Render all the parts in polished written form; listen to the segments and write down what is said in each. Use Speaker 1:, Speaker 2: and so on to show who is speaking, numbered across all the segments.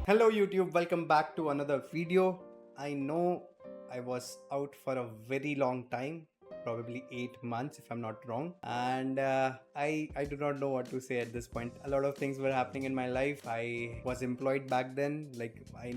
Speaker 1: Hello YouTube, welcome back to another video. I know I was out for a very long time, probably 8 months if I'm not wrong, and I do not know what to say at this point. A lot of things were happening in my life. I was employed back then. Like I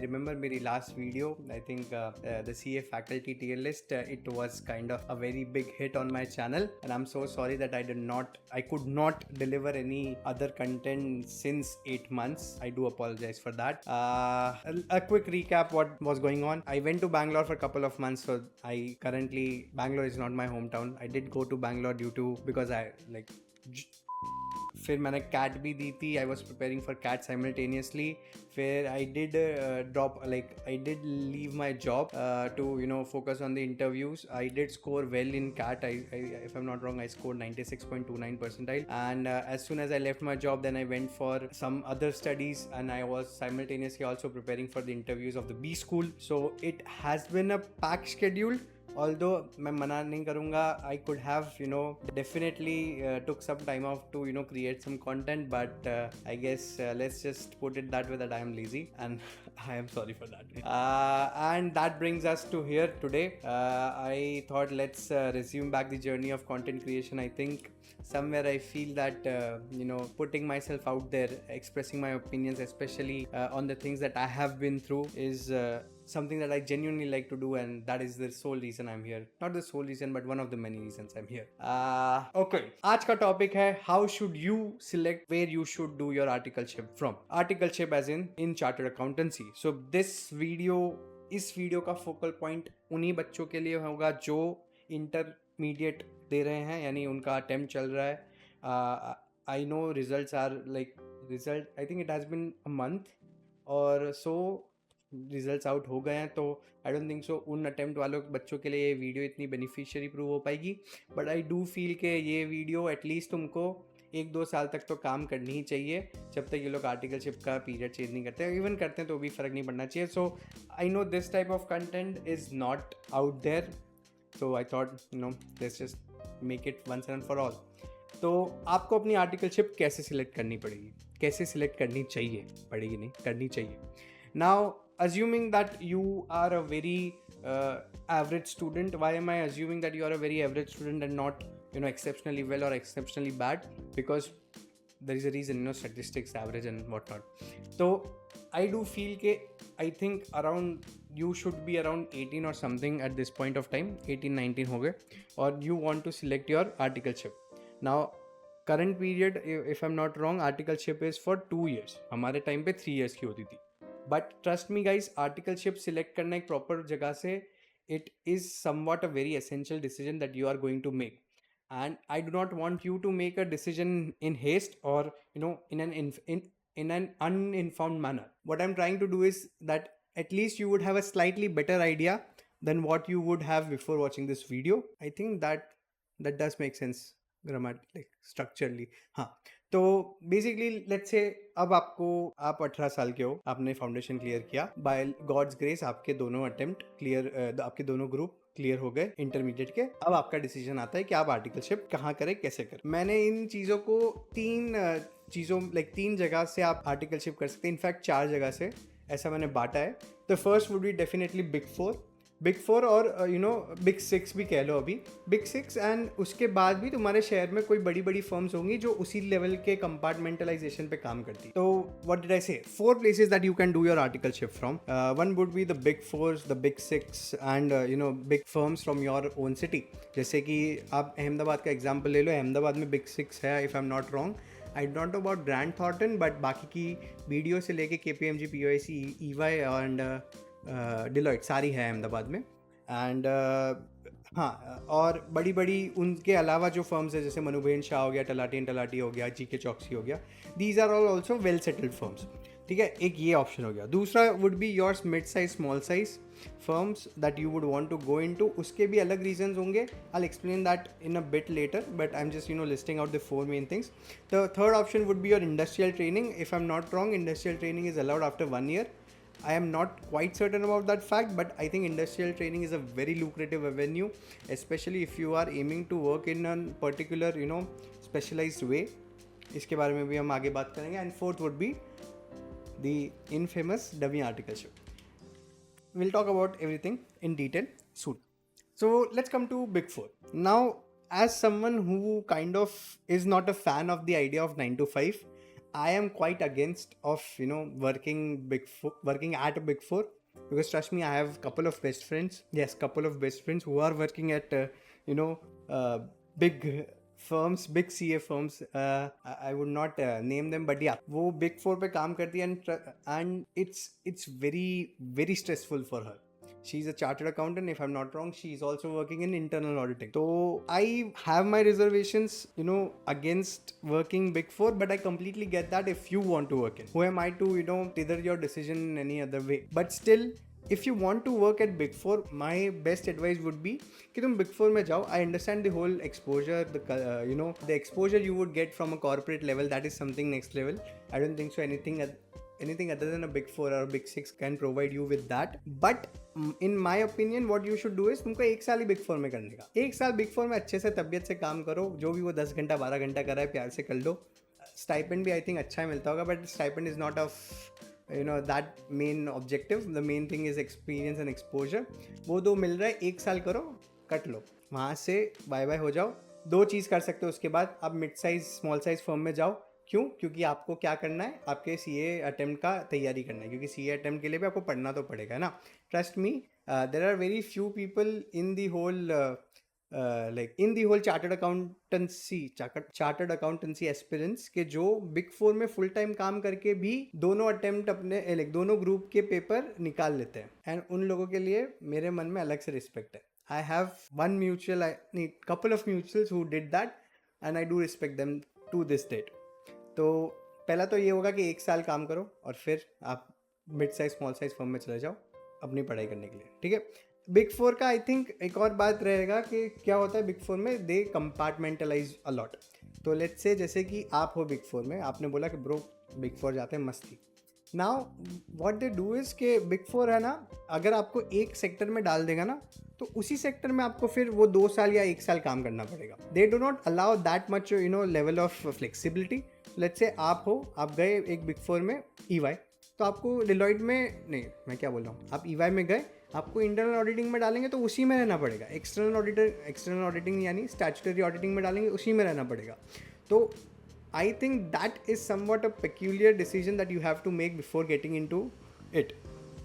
Speaker 1: remember my last video. I think the CA faculty tier list. It was kind of a very big hit on my channel, and I'm so sorry that I could not deliver any other content since 8 months. I do apologize for that. A quick recap what was going on. I went to Bangalore for a couple of months, so I currently Bangalore is not my hometown. I did go to Bangalore because I like फिर मैंने cat भी दी थी. I was preparing for CAT simultaneously. फिर I did drop I did leave my job to focus on the interviews. I did score well in CAT. If I'm not wrong, I scored 96.29 percentile, and as soon as I left my job, then I went for some other studies, and I was simultaneously also preparing for the interviews of the B school. So it has been a packed schedule. Although मैं मना नहीं करूँगा, I could have definitely took some time off to create some content, but I guess let's just put it that way that I am lazy, and I am sorry for that. And that brings us to here today. I thought let's resume back the journey of content creation. I think somewhere I feel that putting myself out there, expressing my opinions, especially on the things that I have been through, is something that I genuinely like to do, and that is the sole reason I'm here. Not the sole reason, but one of the many reasons I'm here. Okay, आज का topic है how should you select where you should do your articleship from. Articleship as in chartered accountancy. So इस video का focal point उन्हीं बच्चों के लिए होगा जो इंटरमीडिएट दे रहे हैं, यानी उनका अटेम्प्ट चल रहा है. I know results are result I think it has been a month or so results out हो गए हैं, तो आई डोंट थिंक सो उन अटेम्प्ट वालों बच्चों के लिए ये वीडियो इतनी बेनिफिशियरी प्रूव हो पाएगी. बट आई डू फील कि ये वीडियो एटलीस्ट तुमको 1-2 साल तक तो काम करनी ही चाहिए, जब तक ये लोग आर्टिकलशिप का पीरियड चेंज नहीं करते. इवन करते हैं तो भी फ़र्क नहीं पड़ना चाहिए. So I know this type of content is not out there, so I thought let's just make it once and for all. तो आपको अपनी आर्टिकलशिप कैसे सिलेक्ट करनी पड़ेगी, कैसे सिलेक्ट करनी चाहिए, पड़ेगी नहीं करनी चाहिए. Now assuming that you are a very average student. Why am I assuming that you are a very average student and not exceptionally well or exceptionally bad? Because there is a reason, statistics, average and whatnot. So I do feel that I think around you should be around 18 or something at this point of time. 18-19 हो गए और you want to select your articleship. Now current period, if I'm not wrong, articleship is for 2 years. हमारे time पे 3 years की होती थी. But trust me guys, articleship select करना एक प्रॉपर जगह से, it is somewhat a very essential decision that you are going to make. And I do not want you to make a decision in haste or in an uninformed manner. What I'm trying to do is that at least you would have a slightly better idea than what you would have before watching this video. I think that does make sense grammatically, structurally. हाँ, तो basically let's say अब आप 18 साल के हो, आपने foundation clear किया. By God's grace आपके दोनों अटेम्प्ट क्लियर, आपके दोनों ग्रुप क्लियर हो गए इंटरमीडिएट के. अब आपका डिसीजन आता है कि आप आर्टिकलशिप कहाँ करें, कैसे करें. मैंने इन चीज़ों को तीन जगह से आप आर्टिकलशिप कर सकते हैं. इनफैक्ट 4 जगह से ऐसा मैंने बांटा है. The first would be definitely big four और बिग 6 भी कह लो. अभी बिग 6 एंड उसके बाद भी तुम्हारे शहर में कोई बड़ी बड़ी फर्म्स होंगी जो उसी लेवल के कंपार्टमेंटलाइजेशन पे काम करती. तो व्हाट डिड आई से, 4 places that you can do your articleship from. One would be the big 4, the big 6 and big firms from your own city. जैसे कि आप अहमदाबाद का एग्जाम्पल ले लो. अहमदाबाद में बिग 6 है if I am not wrong. I don't know about grand Thornton, but बाकी की BDO से लेके KPMG, POIC, EY and Deloitte सारी है अहमदाबाद में. एंड हाँ, और बड़ी बड़ी उनके अलावा जो फर्म्स है जैसे मनुबेन शाह हो गया, तलाटी हो गया, GK चौकसी हो गया, these are all also well settled firms. ठीक है, एक ये ऑप्शन हो गया. दूसरा would be your mid size small size firms that you would want to go into. उसके भी अलग रीजंस होंगे. I explain that in a bit later, but I am just listing out the 4 main things. The third option would be your industrial training. If I am not wrong, industrial training is allowed after 1 year. I am not quite certain about that fact, but I think industrial training is a very lucrative avenue, especially if you are aiming to work in a particular specialized way. इसके बारे में भी हम आगे बात करेंगे. And fourth would be the infamous dummy articleship. We'll talk about everything in detail soon. So let's come to Big Four. Now, as someone who kind of is not a fan of the idea of 9 to 5, I am quite against of working at a Big Four, because trust me, I have couple of best friends. Yes, couple of best friends who are working at big firms, big CA firms. I would not name them, but yeah, वो Big Four पे काम करती है, and it's very very stressful for her. She's a chartered accountant, if I'm not wrong. She's also working in internal auditing. So I have my reservations, against working Big Four, but I completely get that if you want to work in. Who am I to, tether your decision in any other way? But still, if you want to work at Big Four, my best advice would be कि तुम Big Four में जाओ. I understand the whole exposure, the exposure you would get from a corporate level, that is something next level. I don't think so anything other than a Big Four or Big Six can provide you with that. But in my opinion, what you should do is तुमको 1 साल ही Big Four में करने का. 1 साल Big Four में अच्छे से तबियत से काम करो, जो भी वो 10 घंटा 12 घंटा कर रहा है प्यार से कर लो. स्टाइपेंड भी आई थिंक अच्छा मिलता होगा, but stipend is not of that main objective. The main thing is experience and exposure. वो 2 मिल रहा है, 1 साल करो, कट लो, वहाँ से बाय बाय हो जाओ. 2 चीज़ कर सकते हो उसके बाद. आप mid size small size firm में जाओ. क्यों? क्योंकि आपको क्या करना है, आपके CA अटेम्प्ट का तैयारी करना है, क्योंकि CA अटेम्प्ट के लिए भी आपको पढ़ना तो पड़ेगा ना. Trust me, there are very few people in the whole chartered accountancy aspirants के जो बिग फोर में फुल टाइम काम करके भी दोनों अटेम्प्ट अपने दोनों ग्रुप के पेपर निकाल लेते हैं. एंड उन लोगों के लिए मेरे मन में अलग से रिस्पेक्ट है. I have couple of mutuals who did that and I do respect them to this date. तो पहला तो ये होगा कि 1 साल काम करो और फिर आप mid size small size firm में चले जाओ अपनी पढ़ाई करने के लिए. ठीक है. बिग फोर का आई थिंक एक और बात रहेगा कि क्या होता है बिग फोर में, दे कंपार्टमेंटलाइज अलॉट. तो लेट्स से जैसे कि आप हो बिग फोर में, आपने बोला कि ब्रो बिग फोर जाते हैं, मस्ती. Now what they do is के बिग फोर है ना, अगर आपको एक सेक्टर में डाल देगा ना, तो उसी सेक्टर में आपको फिर वो 2 साल या 1 साल काम करना पड़ेगा. They do not allow that much level of flexibility. Let's say आप गए एक बिग फोर में EY, तो आपको डिलॉइट में नहीं, मैं क्या बोल रहा हूँ, आप EY में गए, आपको इंटरनल ऑडिटिंग में डालेंगे तो उसी में रहना पड़ेगा. एक्सटर्नल ऑडिटिंग यानी स्टैट्यूटरी ऑडिटिंग में डालेंगे, उसी में रहना पड़ेगा. तो I think that is somewhat a peculiar decision that you have to make before getting into it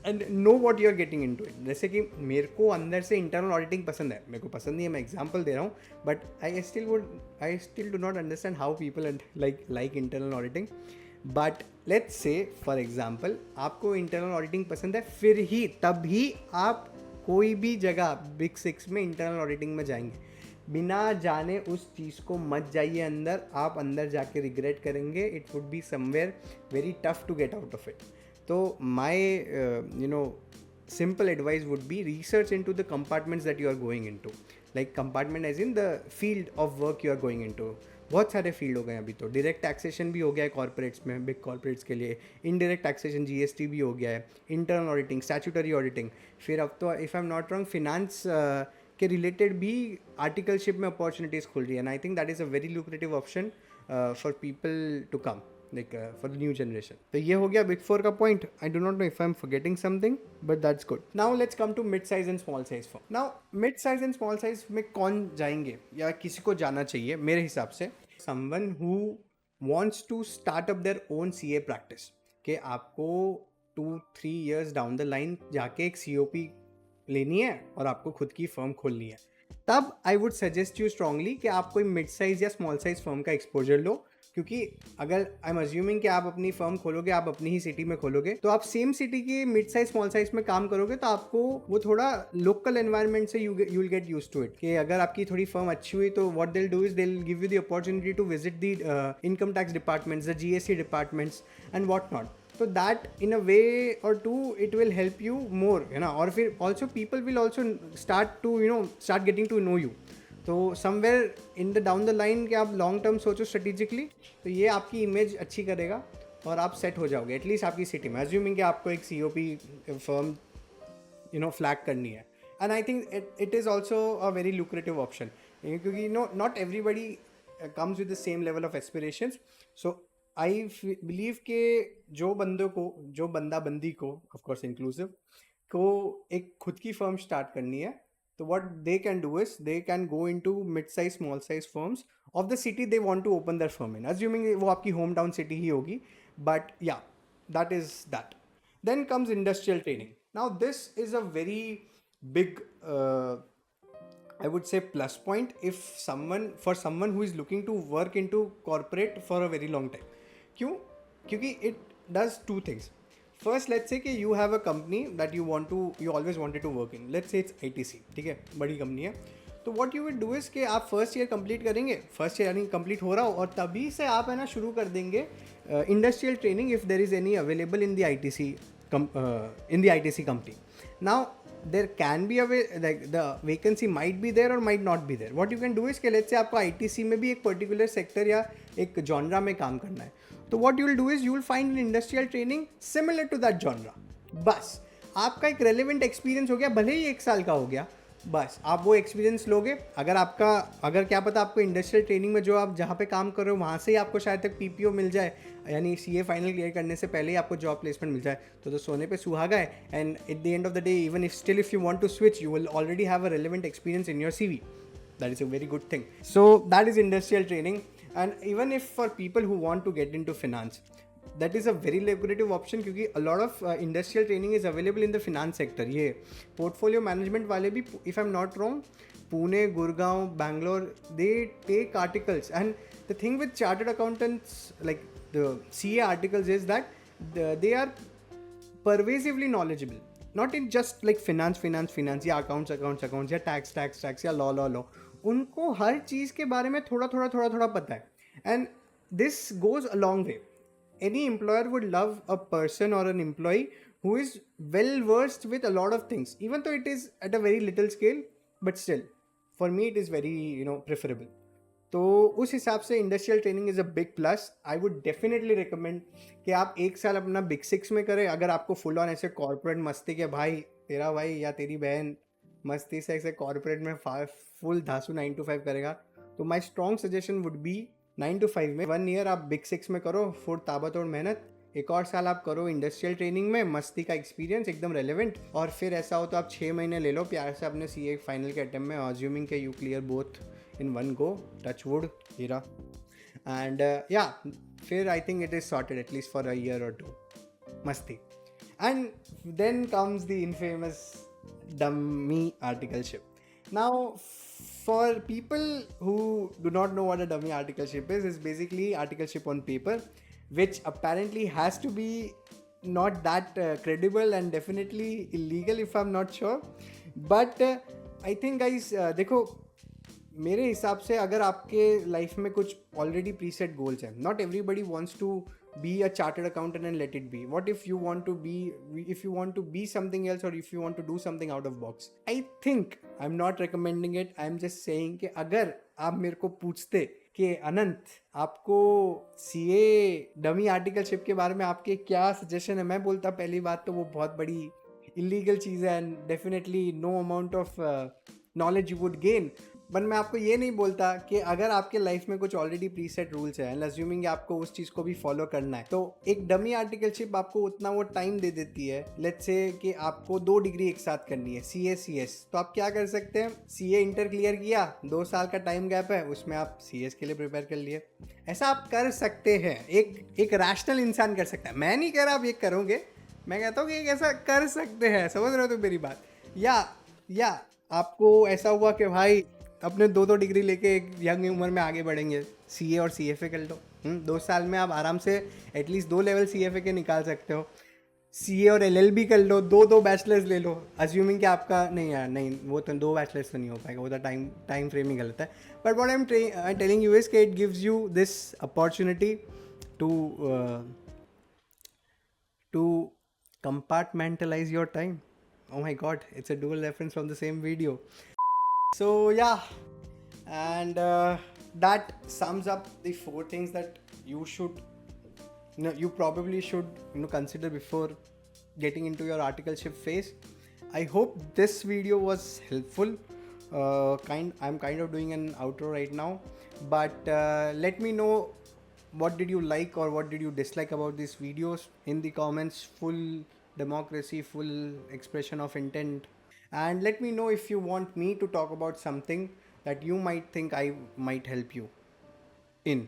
Speaker 1: and know what you are getting into it. जैसे कि मेरे को अंदर से इंटरनल ऑडिटिंग पसंद है, मेरे को पसंद नहीं है, मैं एग्जांपल दे रहा हूँ, but I still do not understand how people like internal auditing. But let's say for example आपको इंटरनल ऑडिटिंग पसंद है, फिर ही तभी आप कोई भी जगह बिग 6 में इंटरनल ऑडिटिंग में जाएंगे. बिना जाने उस चीज़ को मत जाइए अंदर, आप अंदर जाके रिग्रेट करेंगे. It would be somewhere very tough to get out of it. तो my simple advice would be research into the compartments that you are going into, like compartment as in the field of work you are going into. बहुत सारे field हो गए अभी तो. Direct taxation भी हो गया है कॉर्पोरेट्स में, बिग कॉर्पोरेट्स के लिए. इनडायरेक्ट टैक्सेशन GST भी हो गया है. Internal auditing, statutory auditing. फिर अब तो if I am not wrong finance के रिलेटेड भी आर्टिकलशिप में अपॉर्चुनिटीज़ खुल रही है. And I think that is a very lucrative option for people to come, like for the new generation. तो ये हो गया बिग फोर का point. I do not know if I am forgetting something, but that's good. Now let's come to mid size and small size firm. Now mid size and small size में कौन जाएंगे या किसी को जाना चाहिए? मेरे हिसाब से someone who wants to start up their own CA practice, कि आपको 2-3 years डाउन द लाइन जाके एक COP लेनी है और आपको खुद की फर्म खोलनी है. तब I would suggest you strongly कि आप कोई मिड साइज या स्मॉल साइज फर्म का एक्सपोजर लो. क्योंकि अगर आई एम अज्यूमिंग कि आप अपनी फर्म खोलोगे, आप अपनी ही सिटी में खोलोगे, तो आप सेम सिटी के मिड साइज स्मॉल साइज में काम करोगे, तो आपको वो थोड़ा लोकल एनवायरनमेंट से you will get used to it. कि अगर आपकी थोड़ी फर्म अच्छी हुई तो what they will do is they will give you the opportunity to visit the income tax departments, the GST departments and what not. So that in a way or two it will help you more, or फिर also people will also start getting to know you. तो somewhere in the down the line कि आप long term सोचो strategically, तो ये आपकी image अच्छी करेगा और आप सेट हो जाओगे एटलीस्ट आपकी सिटी में. अज्यूमिंग कि आपको एक COP फर्म फ्लैग करनी है. And I think it is also a very lucrative option, क्योंकि not everybody comes with the same level of aspirations. So I believe के जो बंदा बंदी को, ऑफ कोर्स इंक्लूसिव, को एक खुद की फर्म स्टार्ट करनी है, तो what they can do is they can go into mid size small size firms of the city they want to open their firm in, assuming वो आपकी होम टाउन सिटी ही होगी, बट या that is that. Then comes industrial training. Now this is a very big I would say plus point if someone who is looking to work into corporate for a very long time. क्यों? क्योंकि it does two things. First, let's say कि you have a company that you always wanted to work in. Let's say it's ITC, ठीक है, बड़ी company है. तो what you will do is कि आप फर्स्ट ईयर कंप्लीट करेंगे, first year यानी कंप्लीट हो रहा हो, और तभी से आप है ना शुरू कर देंगे industrial training if there is any available in the ITC company. Now there can be like the vacancy might be there or might not be there. What you can do is कि let's say आपको ITC में भी एक particular sector या एक genre में काम करना है, तो what you will do is you will find an industrial training similar to that genre. बस आपका एक रेलिवेंट एक्सपीरियंस हो गया, भले ही 1 साल का हो गया, बस आप वो एक्सपीरियंस लोगे. अगर क्या पता आपको इंडस्ट्रियल ट्रेनिंग में जो आप जहाँ पे काम कर रहे हो वहाँ से ही आपको शायद तक PPO मिल जाए, यानी CA फाइनल क्लियर करने से पहले ही आपको जॉब प्लेसमेंट मिल जाए, तो सोने पे सुहागा है. And at the end of the day even if you want to switch you will already have a relevant experience in your CV. That is a very good thing. So that is industrial training. And even if for people who want to get into finance, that is a very lucrative option क्योंकि a lot of industrial training is available in the finance sector. ये portfolio management वाले भी, if I'm not wrong, Pune, Gurgaon, Bangalore, they take articles. And the thing with chartered accountants, like the CA articles, is that they are pervasively knowledgeable. Not in just like finance या accounts या tax या law. उनको हर चीज़ के बारे में थोड़ा पता है. And this goes a long way. Any employer would love a person or an employee who is well versed with a lot of things, even though it is at a very little scale, but still for me it is very preferable. तो उस हिसाब से industrial training is a big plus. I would definitely recommend कि आप 1 साल अपना big 6 में करें. अगर आपको फुल ऑन ऐसे कॉर्पोरेट मस्ती के भाई, तेरा भाई या तेरी बहन मस्ती से ऐसे कॉर्पोरेट में फुल धासु 9 to 5 करेगा, तो my strong suggestion would be 9 to 5 में 1 ईयर आप बिग 6 में करो, फुल ताबड़तोड़ मेहनत, 1 और साल आप करो इंडस्ट्रियल ट्रेनिंग में, मस्ती का एक्सपीरियंस एकदम रेलेवेंट, और फिर ऐसा हो तो आप 6 महीने ले लो प्यार से अपने CA फाइनल के अटेम्प्ट में, अज्यूमिंग के you clear both in one go, touch wood, Hira. And yeah, फिर I think it is sorted at least for a year or 2. Masti. And then comes the infamous dummy articleship. Now, for people who do not know what a dummy articleship is, it's basically articleship on paper, which apparently has to be not that credible and definitely illegal if I'm not sure. But I think guys, देखो, मेरे हिसाब से अगर आपके life में कुछ already preset goals हैं, not everybody wants to be a chartered accountant and let it be. What if you want to be something else, और if you want to do something out of box. I think I am not recommending it. I am just saying कि अगर आप मेरे को पूछते कि अनंत आपको CA dummy articleship के बारे में आपके क्या सजेशन है, मैं बोलता पहली बात तो वो बहुत बड़ी इलीगल चीज़ है and definitely no amount of knowledge you would gain. But मैं आपको ये नहीं बोलता कि अगर आपके लाइफ में कुछ ऑलरेडी प्रीसेट रूल्स हैं, अज्यूमिंग आपको उस चीज़ को भी फॉलो करना है, तो एक डमी आर्टिकलशिप आपको उतना वो टाइम दे देती है. लेट्स से कि आपको 2 डिग्री एक साथ करनी है, CA CS, तो आप क्या कर सकते हैं, CA इंटर क्लियर किया, 2 साल का टाइम गैप है, उसमें आप CS के लिए प्रिपेयर कर लिए. ऐसा आप कर सकते हैं, एक रैशनल इंसान कर सकता है. मैं नहीं कह रहा आप ये करोगे, मैं कहता हूँ कि ऐसा कर सकते हैं. समझ रहे हो तो मेरी बात. या आपको ऐसा हुआ कि भाई अपने 2 डिग्री लेके एक यंग उम्र में आगे बढ़ेंगे, CA और CFA कर लो. 2 साल में आप आराम से एटलीस्ट 2 लेवल CFA के निकाल सकते हो. CA और LLB कर लो, 2 बैचलर्स ले लो, अज्यूमिंग कि आपका नहीं वो तो 2 बैचलर्स तो नहीं हो पाएगा, वो तो टाइम फ्रेम ही गलत है. But what I am telling you is कि it gives you this opportunity to compartmentalize your time. Oh my god, it's a dual reference from the same video. So yeah, and that sums up the 4 things that you probably should consider before getting into your articleship phase. I hope this video was helpful. I'm kind of doing an outro right now, but let me know what did you like or what did you dislike about these videos in the comments. Full democracy, full expression of intent. And let me know if you want me to talk about something that you might think I might help you in.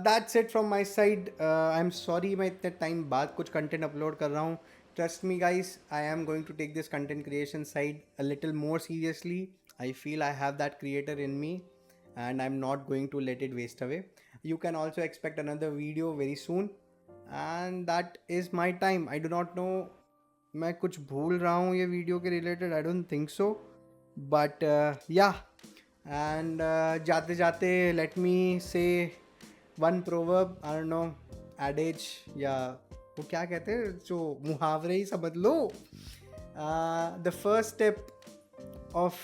Speaker 1: That's it from my side. I'm sorry मैं इतने time बाद कुछ content upload कर रहा हूँ. Trust me guys, I am going to take this content creation side a little more seriously. I feel I have that creator in me and I'm not going to let it waste away. You can also expect another video very soon. And that is my time. I do not know मैं कुछ भूल रहा हूँ ये video के related. I don't think so. But yeah. And जाते जाते let me say one proverb, I don't know, adage या वो क्या कहते हैं जो मुहावरे ही समझ लो. The first step of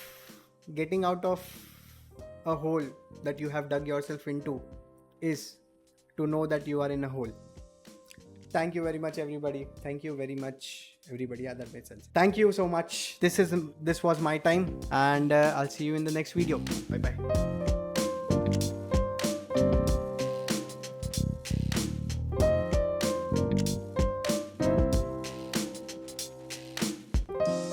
Speaker 1: getting out of a hole that you have dug yourself into is to know that you are in a hole. Thank you very much everybody. Thank you very much everybody. Yeah, that made sense. Thank you so much. This was my time and I'll see you in the next video. Bye bye.